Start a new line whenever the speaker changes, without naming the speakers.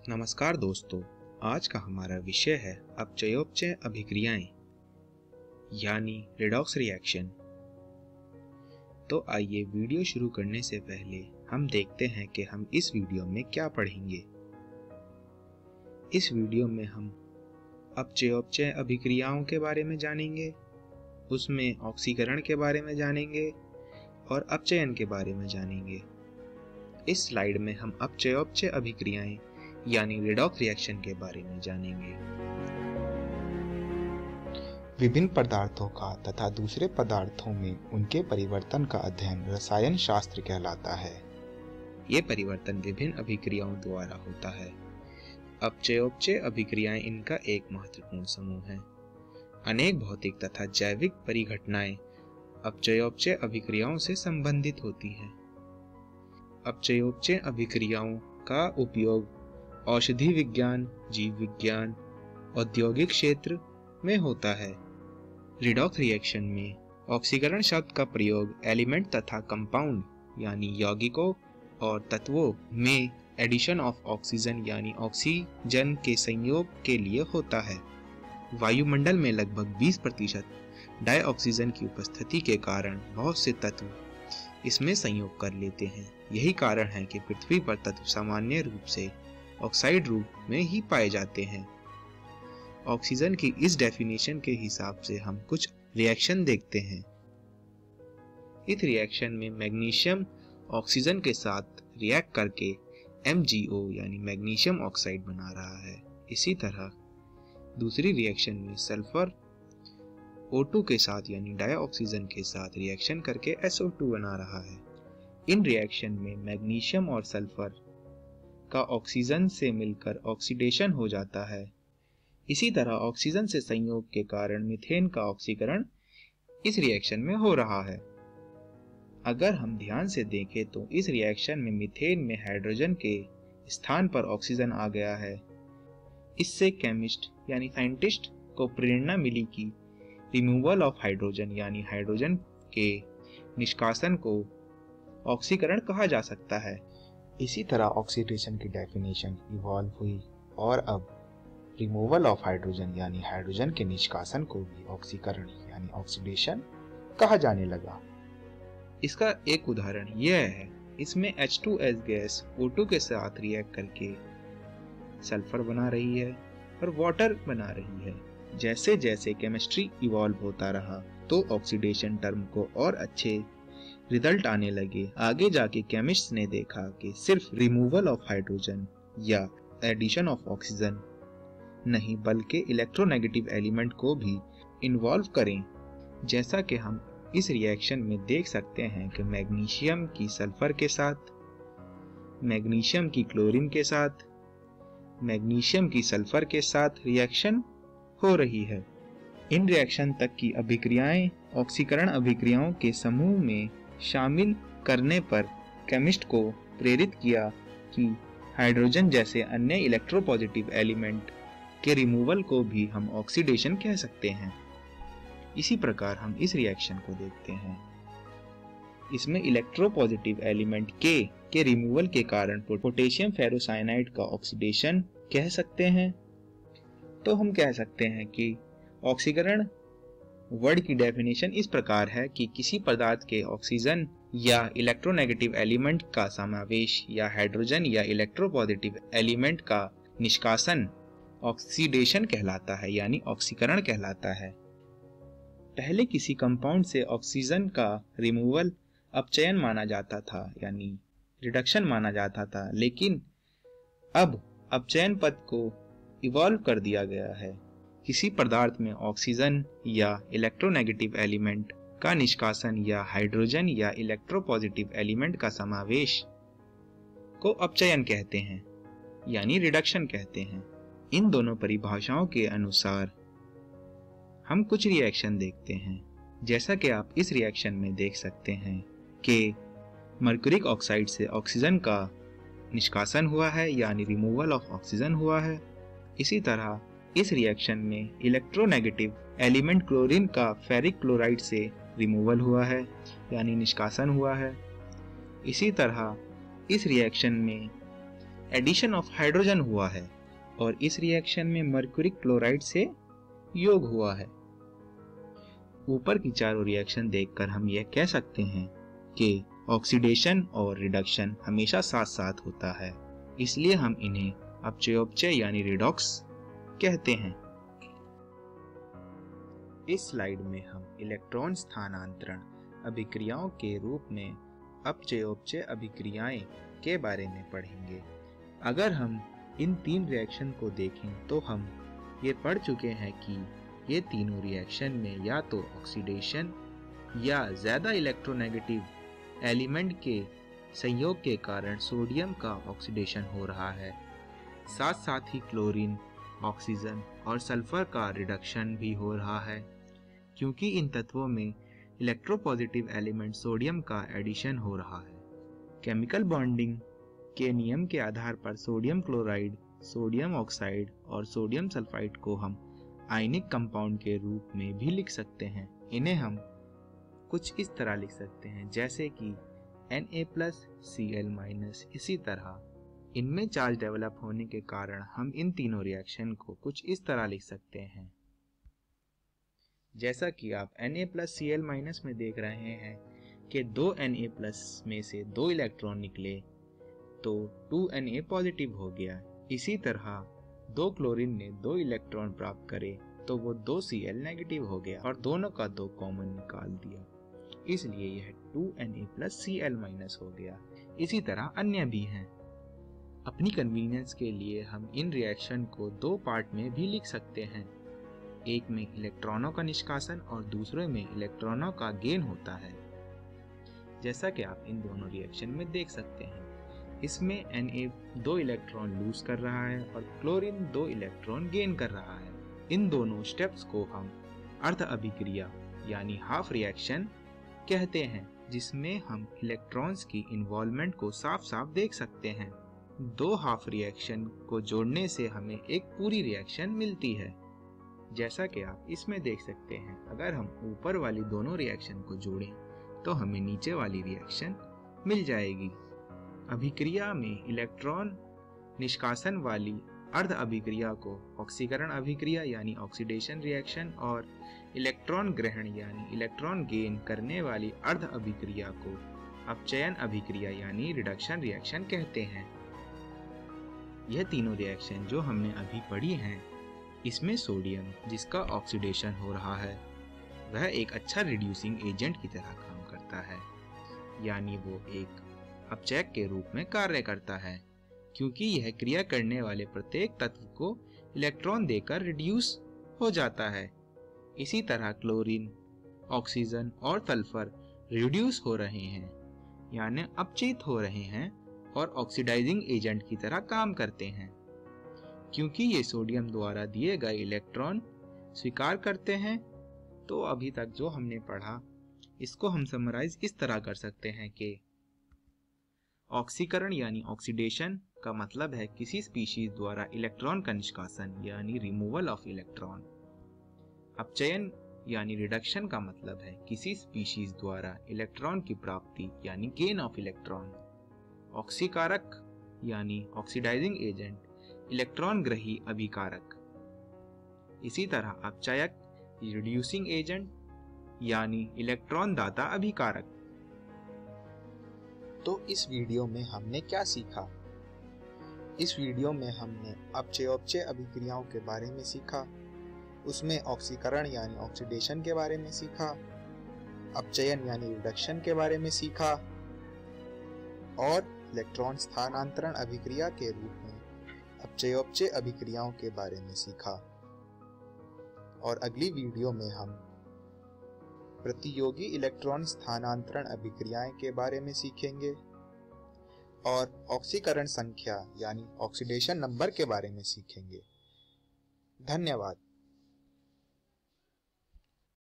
नमस्कार दोस्तों, आज का हमारा विषय है अपचयोपचय अभिक्रियाएं यानी रिडॉक्स रिएक्शन। तो आइए वीडियो शुरू करने से पहले हम देखते हैं कि हम इस वीडियो में क्या पढ़ेंगे। इस वीडियो में हम अपचयोपचय अभिक्रियाओं के बारे में जानेंगे, उसमें ऑक्सीकरण के बारे में जानेंगे और अपचयन के बारे में जानेंगे। इस स्लाइड में हम अपचयोपचय अभिक्रियाएं यानी रिडॉक्स रिएक्शन के बारे में जानेंगे।
विभिन्न पदार्थों का तथा दूसरे पदार्थों में उनके परिवर्तन का अध्ययन रसायन शास्त्र कहलाता है।
ये परिवर्तन विभिन्न अभिक्रियाओं द्वारा होता है। अपचयोपचय अभिक्रियाएं इनका एक महत्वपूर्ण समूह है। अनेक भौतिक तथा जैविक परिघटनाएं अपचयोपचय अभिक्रियाओं से संबंधित होती हैं। अपचयोपचय अभिक्रियाओं का उपयोग औषधि विज्ञान, जीव विज्ञान, औद्योगिक क्षेत्र में होता है। रिडॉक्स रिएक्शन में ऑक्सीकरण शब्द का प्रयोग एलिमेंट तथा कंपाउंड यानी यौगिकों और तत्वों में एडिशन ऑफ ऑक्सीजन यानी ऑक्सीजन के संयोग के लिए होता है। वायुमंडल में लगभग 20% डाइऑक्सीजन की उपस्थिति के कारण बहुत से तत्व इसमें संयोग कर लेते हैं। यही कारण है कि पृथ्वी पर तत्व सामान्य रूप से ऑक्साइड रूप में ही पाए जाते हैं। ऑक्सीजन की इस डेफिनेशन के हिसाब से हम कुछ रिएक्शन देखते हैं। इस रिएक्शन में मैग्नीशियम ऑक्सीजन के साथ रिएक्ट करके MgO यानी मैग्नीशियम ऑक्साइड बना रहा है। इसी तरह दूसरी रिएक्शन में सल्फर O2 के साथ यानी डाइऑक्सीजन के साथ रिएक्शन करके SO2 बना रहा है। इन रिएक्शन में मैग्नीशियम और सल्फर का ऑक्सीजन से मिलकर ऑक्सीडेशन हो जाता है। इसी तरह ऑक्सीजन से संयोग के कारण मीथेन का ऑक्सीकरण इस रिएक्शन में हो रहा है। अगर हम ध्यान से देखें तो इस रिएक्शन में मीथेन में हाइड्रोजन के स्थान पर ऑक्सीजन आ गया है। इससे केमिस्ट यानी साइंटिस्ट को प्रेरणा मिली कि रिमूवल ऑफ हाइड्रोजन यानी हाइड्रोजन के निष्कासन को ऑक्सीकरण कहा जा सकता है।
इसी तरह ऑक्सीडेशन की डेफिनेशन इवॉल्व हुई और अब रिमूवल ऑफ हाइड्रोजन यानी हाइड्रोजन के निष्कासन को भी ऑक्सीकरण यानी ऑक्सीडेशन कहा जाने लगा।
इसका एक उदाहरण यह है, इसमें H2S गैस O2 के साथ रिएक्ट करके सल्फर बना रही है और वाटर बना रही है। जैसे जैसे केमिस्ट्री इवॉल्व होता रहा तो ऑक्सीडेशन टर्म को और अच्छे रिजल्ट आने लगे। आगे जाके केमिस्ट्स ने देखा कि सिर्फ रिमूवल ऑफ हाइड्रोजन या एडिशन ऑफ ऑक्सीजन नहीं बल्कि इलेक्ट्रोनेगेटिव एलिमेंट को भी इन्वॉल्व करें। जैसा कि हम इस रिएक्शन में देख सकते हैं कि मैग्नीशियम की सल्फर के साथ, मैग्नीशियम की क्लोरीन के साथ, मैग्नीशियम की सल्फर के साथ रिएक्शन हो रही है। इन रिएक्शन तक की अभिक्रियाएं ऑक्सीकरण अभिक्रियाओं के समूह में शामिल करने पर केमिस्ट को प्रेरित किया कि हाइड्रोजन जैसे अन्य इलेक्ट्रोपॉजिटिव एलिमेंट के रिमूवल को भी हम ऑक्सीडेशन कह सकते हैं। इसी प्रकार हम इस रिएक्शन को देखते हैं। इसमें इलेक्ट्रोपॉजिटिव एलिमेंट के रिमूवल के कारण पोटेशियम फेरोसाइनाइड का ऑक्सीडेशन कह सकते हैं। तो हम कह सकते हैं कि ऑक्सीकरण वर्ड की डेफिनेशन इस प्रकार है कि किसी पदार्थ के ऑक्सीजन या इलेक्ट्रोनेगेटिव एलिमेंट का समावेश या हाइड्रोजन या इलेक्ट्रोपॉजिटिव एलिमेंट का निष्कासन ऑक्सीडेशन कहलाता है यानी ऑक्सीकरण कहलाता है। पहले किसी कंपाउंड से ऑक्सीजन का रिमूवल अपचयन माना जाता था यानी रिडक्शन माना जाता था, लेकिन अब अपचयन पद को इवॉल्व कर दिया गया है। किसी पदार्थ में ऑक्सीजन या इलेक्ट्रोनेगेटिव एलिमेंट का निष्कासन या हाइड्रोजन या इलेक्ट्रोपॉजिटिव एलिमेंट का समावेश को अपचयन कहते हैं यानी रिडक्शन कहते हैं। इन दोनों परिभाषाओं के अनुसार हम कुछ रिएक्शन देखते हैं। जैसा कि आप इस रिएक्शन में देख सकते हैं कि मर्क्यूरिक ऑक्साइड से ऑक्सीजन का निष्कासन हुआ है यानी रिमूवल ऑफ ऑक्सीजन हुआ है। इसी तरह इस रिएक्शन में इलेक्ट्रोनेगेटिव एलिमेंट क्लोरीन का फेरिक क्लोराइड से रिमूवल हुआ है यानी निष्कासन हुआ है। इसी तरह इस रिएक्शन में एडिशन ऑफ हाइड्रोजन हुआ है और इस रिएक्शन में मर्क्यूरिक क्लोराइड से योग हुआ है। ऊपर की चारों रिएक्शन देखकर हम यह कह सकते हैं कि ऑक्सीडेशन और रिडक्शन हमेशा साथ साथ होता है, इसलिए हम इन्हें अपचयोपचय यानी रिडॉक्स कहते हैं। इस स्लाइड में हम इलेक्ट्रॉन स्थानांतरण अभिक्रियाओं के रूप में अपचयोपचय अभिक्रियाएं के बारे में पढ़ेंगे। अगर हम इन तीन रिएक्शन को देखें तो हम ये पढ़ चुके हैं कि ये तीनों रिएक्शन में या तो ऑक्सीडेशन या ज्यादा इलेक्ट्रोनेगेटिव एलिमेंट के संयोग के कारण सोडियम का ऑक्सीडेशन हो रहा है, साथ साथ ही क्लोरीन, ऑक्सीजन और सल्फर का रिडक्शन भी हो रहा है, क्योंकि इन तत्वों में इलेक्ट्रोपॉजिटिव एलिमेंट सोडियम का एडिशन हो रहा है। केमिकल बॉन्डिंग के नियम के आधार पर सोडियम क्लोराइड, सोडियम ऑक्साइड और सोडियम सल्फाइड को हम आयनिक कंपाउंड के रूप में भी लिख सकते हैं। इन्हें हम कुछ इस तरह लिख सकते हैं जैसे कि Na+Cl-। इसी तरह इनमें चार्ज डेवलप होने के कारण हम इन तीनों रिएक्शन को कुछ इस तरह लिख सकते हैं, जैसा कि आप Na+Cl- में देख रहे हैं कि 2 Na+ में से 2 इलेक्ट्रॉन निकले तो 2Na पॉजिटिव हो गया। इसी तरह 2 क्लोरीन ने 2 इलेक्ट्रॉन प्राप्त करे तो वो 2Cl नेगेटिव हो गया और दोनों का 2 कॉमन निकाल दिया, इसलिए यह 2Na+Cl- हो गया। इसी तरह अन्य भी हैं। अपनी कन्वीनियंस के लिए हम इन रिएक्शन को 2 पार्ट में भी लिख सकते हैं, एक में इलेक्ट्रॉनों का निष्कासन और दूसरे में इलेक्ट्रॉनों का गेन होता है, जैसा कि आप इन दोनों रिएक्शन में देख सकते हैं। इसमें Na 2 इलेक्ट्रॉन लूज कर रहा है और क्लोरीन 2 इलेक्ट्रॉन गेन कर रहा है। इन दोनों स्टेप्स को हम अर्ध अभिक्रिया यानी हाफ रिएक्शन कहते हैं, जिसमें हम इलेक्ट्रॉन्स की इन्वॉल्वमेंट को साफ साफ देख सकते हैं। 2 हाफ रिएक्शन को जोड़ने से हमें एक पूरी रिएक्शन मिलती है, जैसा कि आप इसमें देख सकते हैं। अगर हम ऊपर वाली दोनों रिएक्शन को जोड़ें तो हमें नीचे वाली रिएक्शन मिल जाएगी। अभिक्रिया में इलेक्ट्रॉन निष्कासन वाली अर्ध अभिक्रिया को ऑक्सीकरण अभिक्रिया यानी ऑक्सीडेशन रिएक्शन और इलेक्ट्रॉन ग्रहण यानी इलेक्ट्रॉन गेन करने वाली अर्ध अभिक्रिया को अपचयन अभिक्रिया यानी रिडक्शन रिएक्शन कहते हैं। यह तीनों रिएक्शन जो हमने अभी पढ़ी हैं, इसमें सोडियम जिसका ऑक्सीडेशन हो रहा है वह एक अच्छा रिड्यूसिंग एजेंट की तरह काम करता है, यानी वो एक अपचयक के रूप में कार्य करता है, क्योंकि यह क्रिया करने वाले प्रत्येक तत्व को इलेक्ट्रॉन देकर रिड्यूस हो जाता है। इसी तरह क्लोरीन, ऑक्सीजन और सल्फर रिड्यूस हो रहे हैं यानी अपचयित हो रहे हैं और ऑक्सीडाइजिंग एजेंट की तरह काम करते हैं, क्योंकि ये सोडियम द्वारा दिए गए इलेक्ट्रॉन स्वीकार करते हैं। तो अभी तक जो हमने पढ़ा इसको हम समराइज इस तरह कर सकते हैं कि ऑक्सीकरण यानी ऑक्सीडेशन का मतलब है किसी स्पीशीज द्वारा इलेक्ट्रॉन का निष्कासन यानी रिमूवल ऑफ इलेक्ट्रॉन। अपचयन यानी रिडक्शन का मतलब है किसी स्पीशीज द्वारा इलेक्ट्रॉन की प्राप्ति यानी गेन ऑफ इलेक्ट्रॉन। ऑक्सीकारक यानी ऑक्सीडाइजिंग एजेंट, इलेक्ट्रॉन ग्रही अभिकारक। इसी तरह अपचयक रिड्यूसिंग एजेंट यानी इलेक्ट्रॉन दाता अभिकारक।
तो इस वीडियो में हमने क्या सीखा? इस वीडियो में हमने अपचयोपचय अभिक्रियाओं के बारे में सीखा, उसमें ऑक्सीकरण यानी ऑक्सीडेशन के बारे में सीखा, अपचयन यानी रिडक्शन के बारे में सीखा और इलेक्ट्रॉन स्थानांतरण अभिक्रिया के रूप में अपचयोपचय अभिक्रियाओं के बारे में सीखा। और अगली वीडियो में हम प्रतियोगी इलेक्ट्रॉन स्थानांतरण अभिक्रियाएं के बारे में सीखेंगे और ऑक्सीकरण संख्या यानी ऑक्सीडेशन नंबर के बारे में सीखेंगे। धन्यवाद।